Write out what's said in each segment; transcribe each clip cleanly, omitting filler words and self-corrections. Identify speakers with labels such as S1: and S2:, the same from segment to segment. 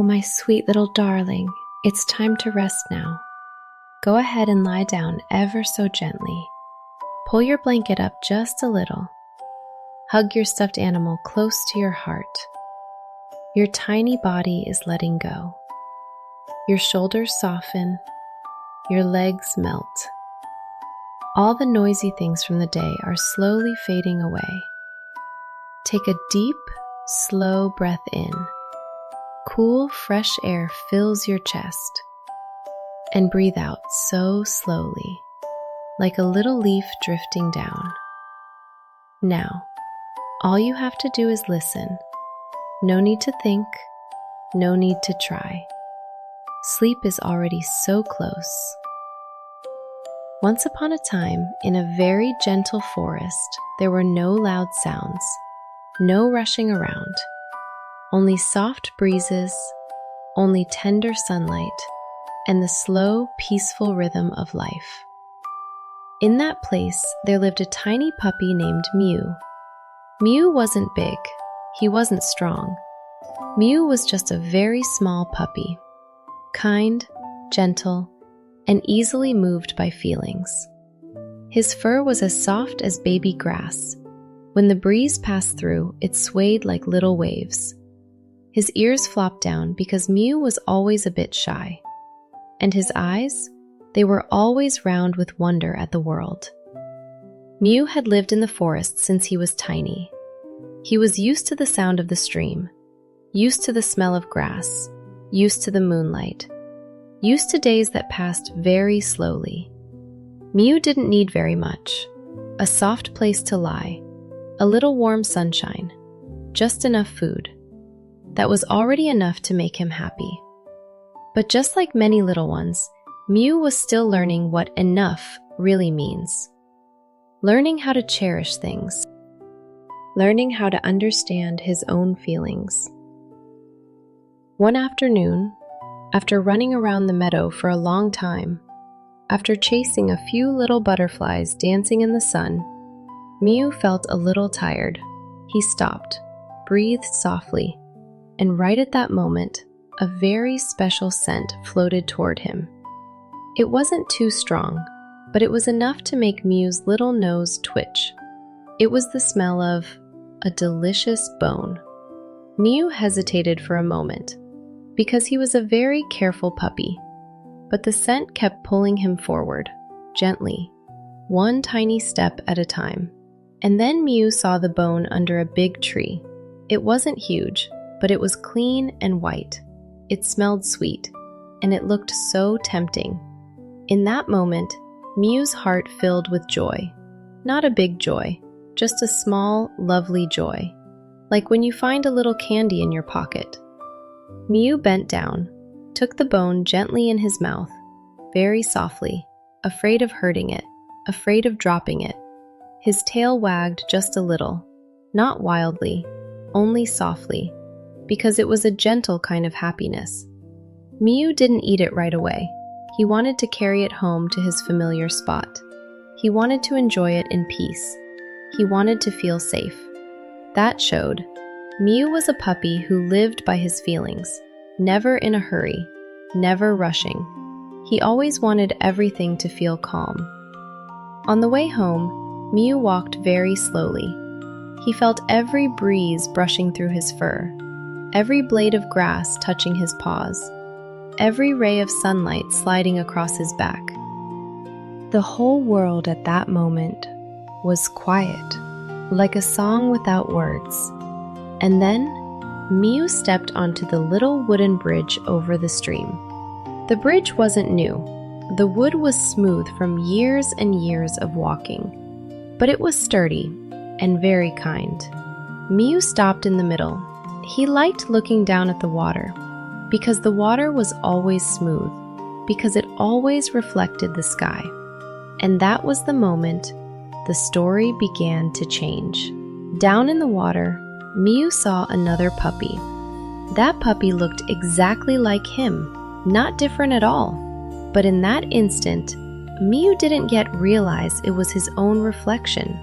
S1: Oh, my sweet little darling, it's time to rest now. Go ahead and lie down ever so gently. Pull your blanket up just a little. Hug your stuffed animal close to your heart. Your tiny body is letting go. Your shoulders soften. Your legs melt. All the noisy things from the day are slowly fading away. Take a deep, slow breath in. Cool, fresh air fills your chest. And breathe out so slowly, like a little leaf drifting down. Now, all you have to do is listen. No need to think, no need to try. Sleep is already so close. Once upon a time, in a very gentle forest, there were no loud sounds, no rushing around, only soft breezes, only tender sunlight, and the slow, peaceful rhythm of life. In that place, there lived a tiny puppy named Mew. Mew wasn't big. He wasn't strong. Mew was just a very small puppy, kind, gentle, and easily moved by feelings. His fur was as soft as baby grass. When the breeze passed through, it swayed like little waves. His ears flopped down because Mew was always a bit shy. And his eyes, they were always round with wonder at the world. Mew had lived in the forest since he was tiny. He was used to the sound of the stream, used to the smell of grass, used to the moonlight, used to days that passed very slowly. Mew didn't need very much. A soft place to lie, a little warm sunshine, just enough food. That was already enough to make him happy. But just like many little ones, Mew was still learning what enough really means. Learning how to cherish things. Learning how to understand his own feelings. One afternoon, after running around the meadow for a long time, after chasing a few little butterflies dancing in the sun, Mew felt a little tired. He stopped, breathed softly, and right at that moment, a very special scent floated toward him. It wasn't too strong, but it was enough to make Mew's little nose twitch. It was the smell of a delicious bone. Mew hesitated for a moment, because he was a very careful puppy, but the scent kept pulling him forward, gently, one tiny step at a time. And then Mew saw the bone under a big tree. It wasn't huge, but it was clean and white. It smelled sweet, and it looked so tempting. In that moment, Mew's heart filled with joy. Not a big joy, just a small, lovely joy, like when you find a little candy in your pocket. Mew bent down, took the bone gently in his mouth, very softly, afraid of hurting it, afraid of dropping it. His tail wagged just a little, not wildly, only softly, because it was a gentle kind of happiness. Mew didn't eat it right away. He wanted to carry it home to his familiar spot. He wanted to enjoy it in peace. He wanted to feel safe. That showed. Mew was a puppy who lived by his feelings, never in a hurry, never rushing. He always wanted everything to feel calm. On the way home, Mew walked very slowly. He felt every breeze brushing through his fur, every blade of grass touching his paws, every ray of sunlight sliding across his back. The whole world at that moment was quiet, like a song without words. And then, Mew stepped onto the little wooden bridge over the stream. The bridge wasn't new. The wood was smooth from years and years of walking, but it was sturdy and very kind. Mew stopped in the middle. He liked looking down at the water, because the water was always smooth, because it always reflected the sky. And that was the moment the story began to change. Down in the water, Mew saw another puppy. That puppy looked exactly like him, not different at all. But in that instant, Mew didn't yet realize it was his own reflection.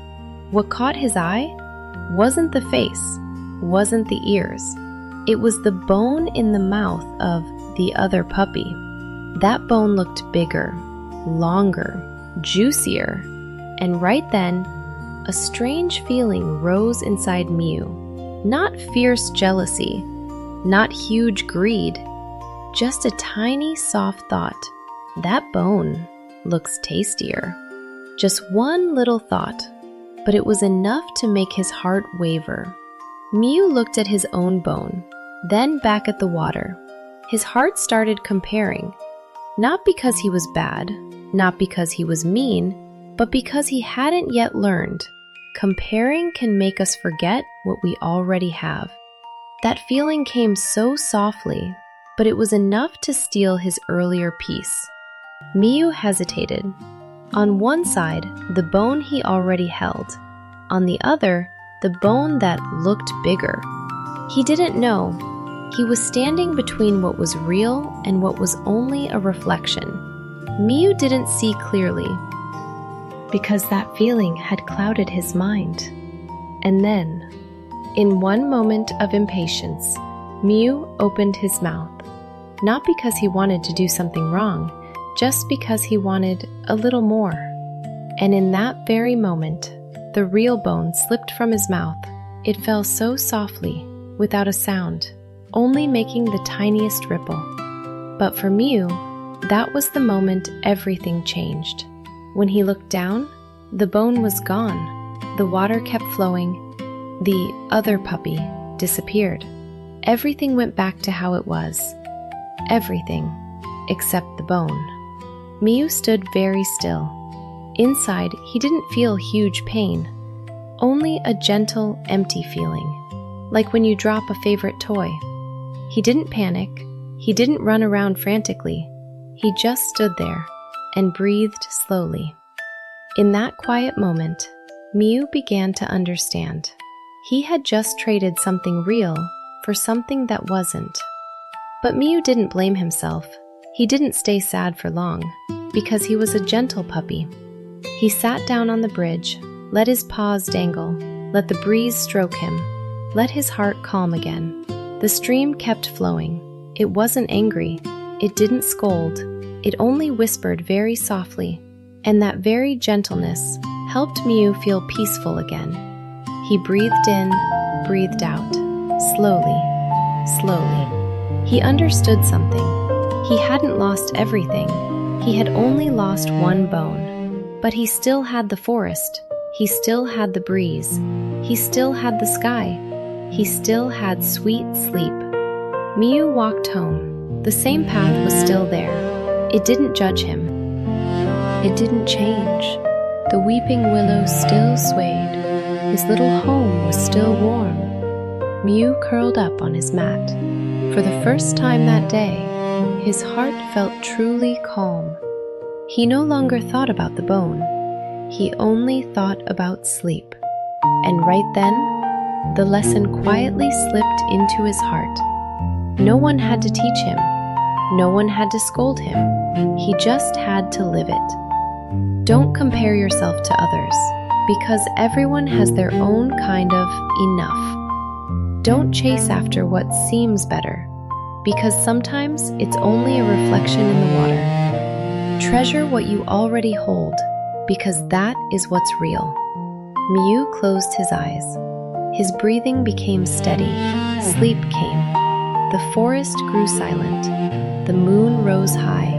S1: What caught his eye wasn't the face, wasn't the ears. It was the bone in the mouth of the other puppy. That bone looked bigger, longer, juicier, and right then, a strange feeling rose inside Mew. Not fierce jealousy, not huge greed, just a tiny, soft thought. That bone looks tastier. Just one little thought, but it was enough to make his heart waver. Mew looked at his own bone, then back at the water. His heart started comparing, not because he was bad, not because he was mean, but because he hadn't yet learned. Comparing can make us forget what we already have. That feeling came so softly, but it was enough to steal his earlier peace. Mew hesitated. On one side, the bone he already held. On the other, the bone that looked bigger. He didn't know. He was standing between what was real and what was only a reflection. Mew didn't see clearly, because that feeling had clouded his mind. And then, in one moment of impatience, Mew opened his mouth, not because he wanted to do something wrong, just because he wanted a little more. And in that very moment, the real bone slipped from his mouth. It fell so softly, without a sound, only making the tiniest ripple. But for Mew, that was the moment everything changed. When he looked down, the bone was gone. The water kept flowing. The other puppy disappeared. Everything went back to how it was. Everything, except the bone. Mew stood very still. Inside, he didn't feel huge pain, only a gentle, empty feeling, like when you drop a favorite toy. He didn't panic. He didn't run around frantically. He just stood there and breathed slowly. In that quiet moment, Mew began to understand. He had just traded something real for something that wasn't. But Mew didn't blame himself. He didn't stay sad for long, because he was a gentle puppy. He sat down on the bridge, let his paws dangle, let the breeze stroke him, let his heart calm again. The stream kept flowing. It wasn't angry. It didn't scold. It only whispered very softly, and that very gentleness helped Mew feel peaceful again. He breathed in, breathed out, slowly, slowly. He understood something. He hadn't lost everything. He had only lost one bone. But he still had the forest. He still had the breeze. He still had the sky. He still had sweet sleep. Mew walked home. The same path was still there. It didn't judge him. It didn't change. The weeping willow still swayed. His little home was still warm. Mew curled up on his mat. For the first time that day, his heart felt truly calm. He no longer thought about the bone. He only thought about sleep. And right then, the lesson quietly slipped into his heart. No one had to teach him. No one had to scold him. He just had to live it. Don't compare yourself to others, because everyone has their own kind of enough. Don't chase after what seems better, because sometimes it's only a reflection in the water. Treasure what you already hold, because that is what's real. Mew closed his eyes. His breathing became steady. Sleep came. The forest grew silent. The moon rose high.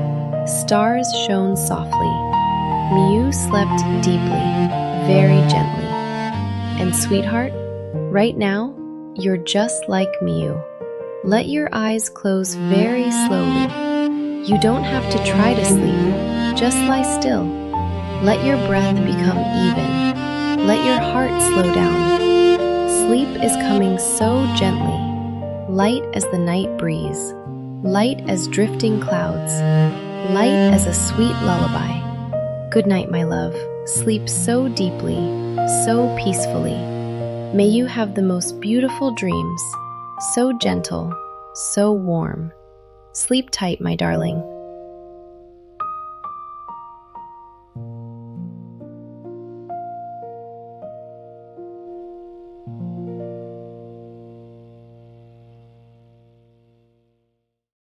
S1: Stars shone softly. Mew slept deeply, very gently. And sweetheart, right now, you're just like Mew. Let your eyes close very slowly. You don't have to try to sleep. Just lie still. Let your breath become even. Let your heart slow down. Sleep is coming so gently, light as the night breeze, light as drifting clouds, light as a sweet lullaby. Good night, my love. Sleep so deeply, so peacefully. May you have the most beautiful dreams, so gentle, so warm. Sleep tight, my darling.